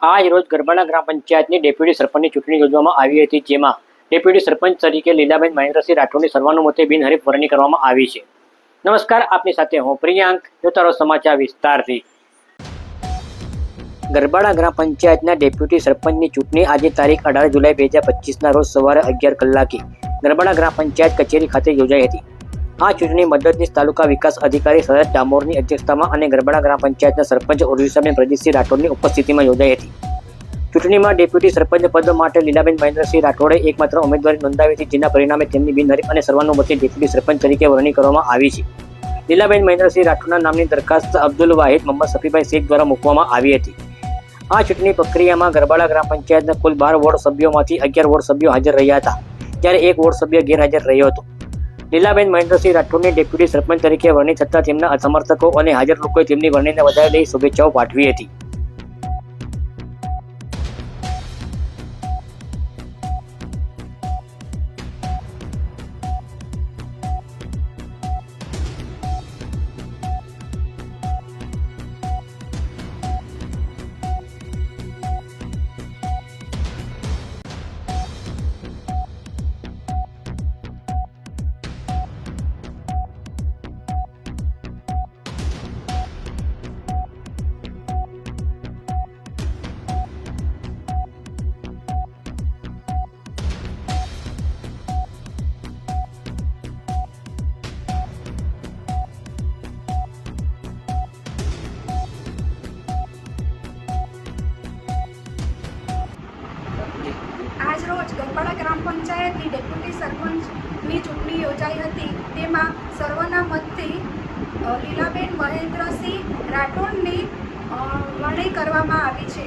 આજ રોજ ગરબાડા ગ્રામ પંચાયતની ડેપ્યુટી સરપંચની ચૂંટણી યોજવામાં આવી હતી, જેમાં ડેપ્યુટી સરપંચ તરીકે લીલાબેન મહેન્દ્રસિંહ રાઠોડની સર્વાનુમતે બિનહરીફ વરણી કરવામાં આવી છે. નમસ્કાર, આપની સાથે હું પ્રિયાંક. જોતા રહો સમાચાર વિસ્તારથી. ગરબાડા ગ્રામ પંચાયતના ડેપ્યુટી સરપંચની ચૂંટણી આજે તારીખ 18 જુલાઈ 2025ના રોજ સવારે 11 કલાકે ગરબાડા ગ્રામ પંચાયત કચેરી ખાતે યોજાઈ હતી. આ ચૂંટણી મદદનીશ તાલુકા વિકાસ અધિકારી શરદ ડામોરની અધ્યક્ષતામાં અને ગરબાડા ગ્રામ પંચાયતના સરપંચ ઉર્વિસાબેન પ્રદીપસિંહ રાઠોડની ઉપસ્થિતિમાં યોજાઈ હતી. ચૂંટણીમાં ડેપ્યુટી સરપંચ પદ માટે લીલાબેન મહેન્દ્રસિંહ રાઠોડે એકમાત્ર ઉમેદવારી નોંધાવી હતી, જેના પરિણામે તેમની બિનહરીફ અને સર્વાનુમતે ડેપ્યુટી સરપંચ તરીકે વરણી કરવામાં આવી છે. લીલાબેન મહેન્દ્રસિંહ રાઠોડના નામની દરખાસ્ત અબ્દુલ વાહિદ મોહમ્મદ સફીભાઈ શેખ દ્વારા મૂકવામાં આવી હતી. આ ચૂંટણી પ્રક્રિયામાં ગરબાડા ગ્રામ પંચાયતના કુલ 12 વોર્ડ સભ્યોમાંથી 11 વોર્ડ સભ્યો હાજર રહ્યા હતા, જ્યારે એક વોર્ડ સભ્ય ગેરહાજર રહ્યો હતો. લીલાબેન મહેન્દ્રસિંહ રાઠોડની ડેપ્યુટી સરપંચ તરીકે વરણી થતાં તેમના સમર્થકો અને હાજર લોકોએ તેમની વરણીને વધાવી લઈ શુભેચ્છાઓ પાઠવી હતી. આજરોજ ગરબાડા ગ્રામ પંચાયતની ડેપ્યુટી સરપંચની ચૂંટણી યોજાઈ હતી. તેમાં સર્વના મતથી લીલાબેન મહેન્દ્રસિંહ રાઠોડની વરણી કરવામાં આવી છે.